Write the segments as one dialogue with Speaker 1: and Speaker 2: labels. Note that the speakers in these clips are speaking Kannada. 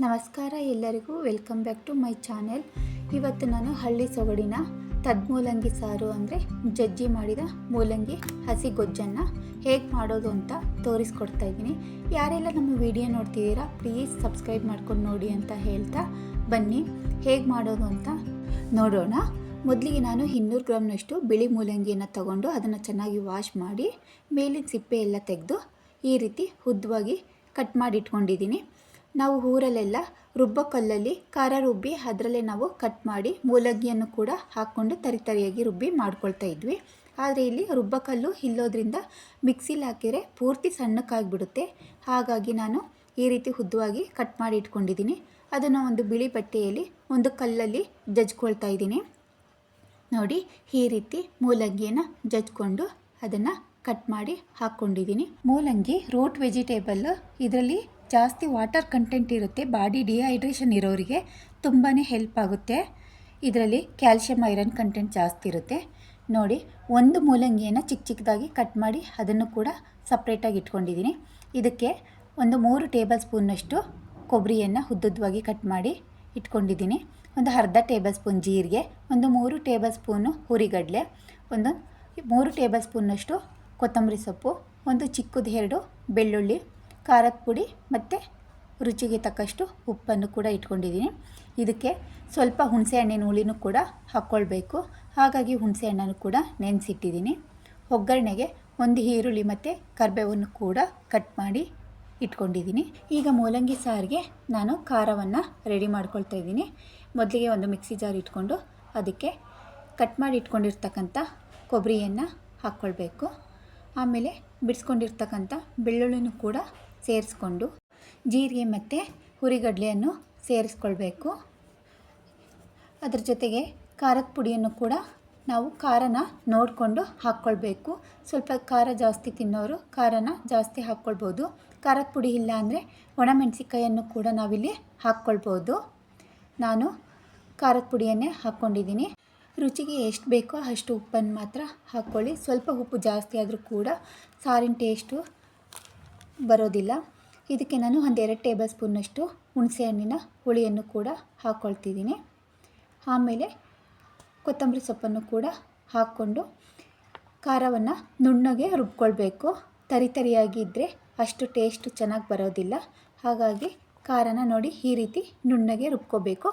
Speaker 1: ನಮಸ್ಕಾರ ಎಲ್ಲರಿಗೂ, welcome back to my channel. ಇವತ್ತು ನಾನು ಹಳ್ಳಿ ಸೊಗಡಿನ ಮೂಲಂಗಿ ಸಾರು ಅಂದರೆ ಜಜ್ಜಿ ಮಾಡಿದ ಮೂಲಂಗಿ ಹಸಿ ಗೊಜ್ಜನ್ನು ಹೇಗೆ ಮಾಡೋದು ಅಂತ ತೋರಿಸ್ಕೊಡ್ತಾ ಇದ್ದೀನಿ. ಯಾರೆಲ್ಲ ನಮ್ಮ ವಿಡಿಯೋ ನೋಡ್ತಿದ್ದೀರಾ ಪ್ಲೀಸ್ ಸಬ್ಸ್ಕ್ರೈಬ್ ಮಾಡ್ಕೊಂಡು ನೋಡಿ ಅಂತ ಹೇಳ್ತಾ ಬನ್ನಿ ಹೇಗೆ ಮಾಡೋದು ಅಂತ ನೋಡೋಣ. ಮೊದಲಿಗೆ ನಾನು 200 ಗ್ರಾಮ್ನಷ್ಟು ಬಿಳಿ ಮೂಲಂಗಿಯನ್ನು ತಗೊಂಡು ಅದನ್ನು ಚೆನ್ನಾಗಿ ವಾಶ್ ಮಾಡಿ ಮೇಲಿನ ಸಿಪ್ಪೆ ಎಲ್ಲ ತೆಗೆದು ಈ ರೀತಿ ಉದ್ದವಾಗಿ ಕಟ್ ಮಾಡಿ ಇಟ್ಕೊಂಡಿದ್ದೀನಿ. ನಾವು ಊರಲ್ಲೆಲ್ಲ ರುಬ್ಬೋ ಕಲ್ಲಲ್ಲಿ ಖಾರ ರುಬ್ಬಿ ಅದರಲ್ಲೇ ನಾವು ಕಟ್ ಮಾಡಿ ಮೂಲಂಗಿಯನ್ನು ಕೂಡ ಹಾಕ್ಕೊಂಡು ತರಿಯಾಗಿ ರುಬ್ಬಿ ಮಾಡ್ಕೊಳ್ತಾ ಇದ್ವಿ. ಆದರೆ ಇಲ್ಲಿ ರುಬ್ಬೋ ಕಲ್ಲು ಇಲ್ಲೋದ್ರಿಂದ ಮಿಕ್ಸಿಲಿ ಹಾಕಿದರೆ ಪೂರ್ತಿ ಸಣ್ಣಕ್ಕಾಗಿಬಿಡುತ್ತೆ. ಹಾಗಾಗಿ ನಾನು ಈ ರೀತಿ ಉದ್ದವಾಗಿ ಕಟ್ ಮಾಡಿ ಇಟ್ಕೊಂಡಿದ್ದೀನಿ. ಅದನ್ನು ಒಂದು ಬಿಳಿ ಬಟ್ಟೆಯಲ್ಲಿ ಒಂದು ಕಲ್ಲಲ್ಲಿ ಜಜ್ಕೊಳ್ತಾ ಇದ್ದೀನಿ. ನೋಡಿ, ಈ ರೀತಿ ಮೂಲಂಗಿಯನ್ನು ಜಜ್ಕೊಂಡು ಅದನ್ನು ಕಟ್ ಮಾಡಿ ಹಾಕ್ಕೊಂಡಿದ್ದೀನಿ. ಮೂಲಂಗಿ ರೂಟ್ ವೆಜಿಟೇಬಲ್, ಇದರಲ್ಲಿ ಜಾಸ್ತಿ ವಾಟರ್ ಕಂಟೆಂಟ್ ಇರುತ್ತೆ. ಬಾಡಿ ಡಿಹೈಡ್ರೇಷನ್ ಇರೋರಿಗೆ ತುಂಬಾ ಹೆಲ್ಪ್ ಆಗುತ್ತೆ. ಇದರಲ್ಲಿ ಕ್ಯಾಲ್ಶಿಯಂ ಐರನ್ ಕಂಟೆಂಟ್ ಜಾಸ್ತಿ ಇರುತ್ತೆ. ನೋಡಿ, ಒಂದು ಮೂಲಂಗಿಯನ್ನು ಚಿಕ್ಕದಾಗಿ ಕಟ್ ಮಾಡಿ ಅದನ್ನು ಕೂಡ ಸಪ್ರೇಟಾಗಿ ಇಟ್ಕೊಂಡಿದ್ದೀನಿ. ಇದಕ್ಕೆ ಒಂದು 3 ಟೇಬಲ್ ಸ್ಪೂನ್ನಷ್ಟು ಕೊಬ್ಬರಿಯನ್ನು ಉದ್ದುದ್ದವಾಗಿ ಕಟ್ ಮಾಡಿ ಇಟ್ಕೊಂಡಿದ್ದೀನಿ. ಒಂದು ಅರ್ಧ ಟೇಬಲ್ ಸ್ಪೂನ್ ಜೀರಿಗೆ, ಒಂದು 3 ಟೇಬಲ್ ಸ್ಪೂನು ಹುರಿಗಡಲೆ, ಒಂದು 3 ಟೇಬಲ್ ಸ್ಪೂನ್ನಷ್ಟು ಕೊತ್ತಂಬರಿ ಸೊಪ್ಪು, ಒಂದು ಚಿಕ್ಕದು 2 ಬೆಳ್ಳುಳ್ಳಿ, ಖಾರದ ಪುಡಿ ಮತ್ತು ರುಚಿಗೆ ತಕ್ಕಷ್ಟು ಉಪ್ಪನ್ನು ಕೂಡ ಇಟ್ಕೊಂಡಿದ್ದೀನಿ. ಇದಕ್ಕೆ ಸ್ವಲ್ಪ ಹುಣಸೆ ಹಣ್ಣಿನ ಹುಳಿನೂ ಕೂಡ ಹಾಕ್ಕೊಳ್ಬೇಕು. ಹಾಗಾಗಿ ಹುಣಸೆ ಹಣ್ಣನ್ನು ಕೂಡ ನೆನೆಸಿಟ್ಟಿದ್ದೀನಿ. ಒಗ್ಗರಣೆಗೆ ಒಂದು ಈರುಳ್ಳಿ ಮತ್ತು ಕರಿಬೇವನ್ನು ಕೂಡ ಕಟ್ ಮಾಡಿ ಇಟ್ಕೊಂಡಿದ್ದೀನಿ. ಈಗ ಮೂಲಂಗಿ ಸಾರಿಗೆ ನಾನು ಖಾರವನ್ನು ರೆಡಿ ಮಾಡ್ಕೊಳ್ತಾ ಇದ್ದೀನಿ. ಮೊದಲಿಗೆ ಒಂದು ಮಿಕ್ಸಿ ಜಾರ್ ಇಟ್ಕೊಂಡು ಅದಕ್ಕೆ ಕಟ್ ಮಾಡಿ ಇಟ್ಕೊಂಡಿರ್ತಕ್ಕಂಥ ಕೊಬ್ಬರಿಯನ್ನು ಹಾಕ್ಕೊಳ್ಬೇಕು. ಆಮೇಲೆ ಬಿಡಿಸ್ಕೊಂಡಿರ್ತಕ್ಕಂಥ ಬೆಳ್ಳುಳ್ಳಿನೂ ಕೂಡ ಸೇರಿಸ್ಕೊಂಡು ಜೀರಿಗೆ ಮತ್ತು ಹುರಿಗಡಲೆಯನ್ನು ಸೇರಿಸ್ಕೊಳ್ಬೇಕು. ಅದರ ಜೊತೆಗೆ ಖಾರದ ಪುಡಿಯನ್ನು ಕೂಡ ನಾವು ಖಾರನ ನೋಡಿಕೊಂಡು ಹಾಕ್ಕೊಳ್ಬೇಕು. ಸ್ವಲ್ಪ ಖಾರ ಜಾಸ್ತಿ ತಿನ್ನೋರು ಖಾರನ ಜಾಸ್ತಿ ಹಾಕ್ಕೊಳ್ಬೋದು. ಖಾರದ ಪುಡಿ ಇಲ್ಲ ಅಂದರೆ ಒಣಮೆಣಸಿಕಾಯನ್ನು ಕೂಡ ನಾವಿಲ್ಲಿ ಹಾಕ್ಕೊಳ್ಬೋದು. ನಾನು ಖಾರದ ಪುಡಿಯನ್ನೇ ಹಾಕ್ಕೊಂಡಿದ್ದೀನಿ. ರುಚಿಗೆ ಎಷ್ಟು ಬೇಕೋ ಅಷ್ಟು ಉಪ್ಪನ್ನು ಮಾತ್ರ ಹಾಕ್ಕೊಳ್ಳಿ. ಸ್ವಲ್ಪ ಉಪ್ಪು ಜಾಸ್ತಿ ಆದರೂ ಕೂಡ ಸಾರಿನ ಟೇಸ್ಟು ಬರೋದಿಲ್ಲ. ಇದಕ್ಕೆ ನಾನು ಒಂದು 2 ಟೇಬಲ್ ಸ್ಪೂನ್ನಷ್ಟು ಹುಣಸೆ ಹಣ್ಣಿನ ಹುಳಿಯನ್ನು ಕೂಡ ಹಾಕ್ಕೊಳ್ತಿದ್ದೀನಿ. ಆಮೇಲೆ ಕೊತ್ತಂಬರಿ ಸೊಪ್ಪನ್ನು ಕೂಡ ಹಾಕ್ಕೊಂಡು ಖಾರವನ್ನು ನುಣ್ಣಗೆ ರುಬ್ಕೊಳ್ಬೇಕು. ತರಿಯಾಗಿದ್ದರೆ ಅಷ್ಟು ಟೇಸ್ಟು ಚೆನ್ನಾಗಿ ಬರೋದಿಲ್ಲ. ಹಾಗಾಗಿ ಖಾರನ ನೋಡಿ ಈ ರೀತಿ ನುಣ್ಣಗೆ ರುಬ್ಕೋಬೇಕು.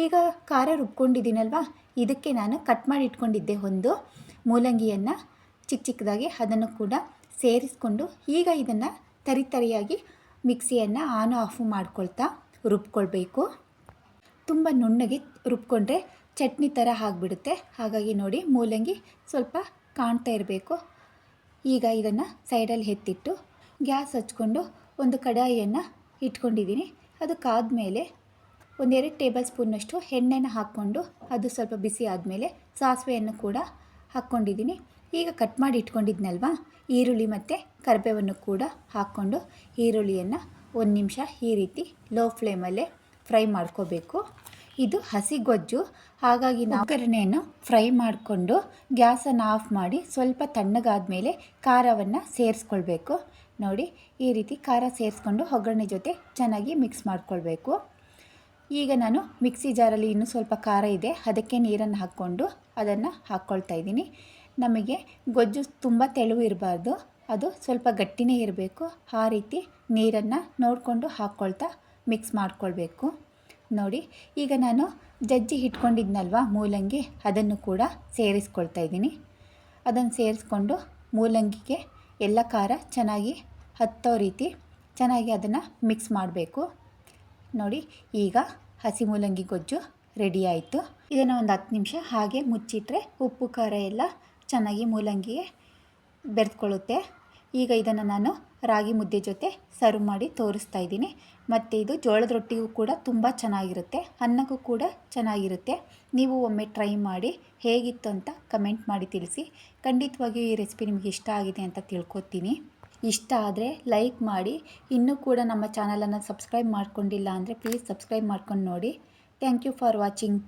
Speaker 1: ಈಗ ಖಾರ ರುಬ್ಕೊಂಡಿದ್ದೀನಲ್ವ, ಇದಕ್ಕೆ ನಾನು ಕಟ್ ಮಾಡಿ ಇಟ್ಕೊಂಡಿದ್ದೆ ಒಂದು ಮೂಲಂಗಿಯನ್ನು ಚಿಕ್ಕದಾಗಿ, ಅದನ್ನು ಕೂಡ ಸೇರಿಸ್ಕೊಂಡು ಈಗ ಇದನ್ನು ತರಿಯಾಗಿ ಮಿಕ್ಸಿಯನ್ನು ಆನ್ ಆಫು ಮಾಡ್ಕೊಳ್ತಾ ರುಬ್ಕೊಳ್ಬೇಕು. ತುಂಬ ನುಣ್ಣಗೆ ರುಬ್ಕೊಂಡ್ರೆ ಚಟ್ನಿ ಥರ ಆಗಿಬಿಡುತ್ತೆ. ಹಾಗಾಗಿ ನೋಡಿ, ಮೂಲಂಗಿ ಸ್ವಲ್ಪ ಕಾಣ್ತಾ ಇರಬೇಕು. ಈಗ ಇದನ್ನು ಸೈಡಲ್ಲಿ ಎತ್ತಿಟ್ಟು ಗ್ಯಾಸ್ ಹಚ್ಕೊಂಡು ಒಂದು ಕಡಾಯಿಯನ್ನು ಇಟ್ಕೊಂಡಿದ್ದೀನಿ. ಅದಕ್ಕಾದಮೇಲೆ ಒಂದು 2 ಟೇಬಲ್ ಸ್ಪೂನ್ನಷ್ಟು ಎಣ್ಣೆನ ಹಾಕ್ಕೊಂಡು ಅದು ಸ್ವಲ್ಪ ಬಿಸಿ ಆದಮೇಲೆ ಸಾಸಿವೆಯನ್ನು ಕೂಡ ಹಾಕ್ಕೊಂಡಿದ್ದೀನಿ. ಈಗ ಕಟ್ ಮಾಡಿ ಇಟ್ಕೊಂಡಿದ್ನಲ್ವ ಈರುಳ್ಳಿ ಮತ್ತು ಕರಿಬೇವನ್ನು ಕೂಡ ಹಾಕ್ಕೊಂಡು ಈರುಳ್ಳಿಯನ್ನು 1 ನಿಮಿಷ ಈ ರೀತಿ ಲೋ ಫ್ಲೇಮಲ್ಲೇ ಫ್ರೈ ಮಾಡ್ಕೋಬೇಕು. ಇದು ಹಸಿ ಗೊಜ್ಜು, ಹಾಗಾಗಿ ನಾವು ಒಗ್ಗರಣೆಯನ್ನು ಫ್ರೈ ಮಾಡಿಕೊಂಡು ಗ್ಯಾಸನ್ನು ಆಫ್ ಮಾಡಿ ಸ್ವಲ್ಪ ತಣ್ಣಗಾದ ಮೇಲೆ ಖಾರವನ್ನು ಸೇರಿಸ್ಕೊಳ್ಬೇಕು. ನೋಡಿ, ಈ ರೀತಿ ಖಾರ ಸೇರಿಸ್ಕೊಂಡು ಒಗ್ಗರಣೆ ಜೊತೆ ಚೆನ್ನಾಗಿ ಮಿಕ್ಸ್ ಮಾಡ್ಕೊಳ್ಬೇಕು. ಈಗ ನಾನು ಮಿಕ್ಸಿ ಜಾರಲ್ಲಿ ಇನ್ನೂ ಸ್ವಲ್ಪ ಖಾರ ಇದೆ, ಅದಕ್ಕೆ ನೀರನ್ನು ಹಾಕ್ಕೊಂಡು ಅದನ್ನು ಹಾಕ್ಕೊಳ್ತಾ ಇದ್ದೀನಿ. ನಮಗೆ ಗೊಜ್ಜು ತುಂಬ ತೆಳುವು ಇರಬಾರ್ದು, ಅದು ಸ್ವಲ್ಪ ಗಟ್ಟಿನೇ ಇರಬೇಕು. ಆ ರೀತಿ ನೀರನ್ನು ನೋಡಿಕೊಂಡು ಹಾಕ್ಕೊಳ್ತಾ ಮಿಕ್ಸ್ ಮಾಡ್ಕೊಳ್ಬೇಕು. ನೋಡಿ, ಈಗ ನಾನು ಜಜ್ಜಿ ಇಟ್ಕೊಂಡಿದ್ನಲ್ವ ಮೂಲಂಗಿ, ಅದನ್ನು ಕೂಡ ಸೇರಿಸ್ಕೊಳ್ತಾ ಇದ್ದೀನಿ. ಅದನ್ನು ಸೇರಿಸ್ಕೊಂಡು ಮೂಲಂಗಿಗೆ ಎಲ್ಲ ಖಾರ ಚೆನ್ನಾಗಿ ಹತ್ತೋ ರೀತಿ ಚೆನ್ನಾಗಿ ಅದನ್ನು ಮಿಕ್ಸ್ ಮಾಡಬೇಕು. ನೋಡಿ, ಈಗ ಹಸಿ ಮೂಲಂಗಿ ಗೊಜ್ಜು ರೆಡಿ ಆಯಿತು. ಇದನ್ನು ಒಂದು 10 ನಿಮಿಷ ಹಾಗೆ ಮುಚ್ಚಿಟ್ರೆ ಉಪ್ಪು ಖಾರ ಎಲ್ಲ ಚೆನ್ನಾಗಿ ಮೂಲಂಗಿಗೆ ಬೆರೆತ್ಕೊಳ್ಳುತ್ತೆ. ಈಗ ಇದನ್ನು ನಾನು ರಾಗಿ ಮುದ್ದೆ ಜೊತೆ ಸರ್ವ್ ಮಾಡಿ ತೋರಿಸ್ತಾ ಇದ್ದೀನಿ. ಮತ್ತು ಇದು ಜೋಳದ ರೊಟ್ಟಿಗೂ ಕೂಡ ತುಂಬ ಚೆನ್ನಾಗಿರುತ್ತೆ, ಅನ್ನಕ್ಕೂ ಕೂಡ ಚೆನ್ನಾಗಿರುತ್ತೆ. ನೀವು ಒಮ್ಮೆ ಟ್ರೈ ಮಾಡಿ ಹೇಗಿತ್ತು ಅಂತ ಕಮೆಂಟ್ ಮಾಡಿ ತಿಳಿಸಿ. ಖಂಡಿತವಾಗಿಯೂ ಈ ರೆಸಿಪಿ ನಿಮಗೆ ಇಷ್ಟ ಆಗಿದೆ ಅಂತ ತಿಳ್ಕೊತೀನಿ. ಇಷ್ಟ ಆದರೆ ಲೈಕ್ ಮಾಡಿ. ಇನ್ನೂ ಕೂಡ ನಮ್ಮ ಚಾನಲನ್ನು ಸಬ್ಸ್ಕ್ರೈಬ್ ಮಾಡ್ಕೊಂಡಿಲ್ಲ ಅಂದರೆ ಪ್ಲೀಸ್ ಸಬ್ಸ್ಕ್ರೈಬ್ ಮಾಡ್ಕೊಂಡು ನೋಡಿ. Thank you for watching.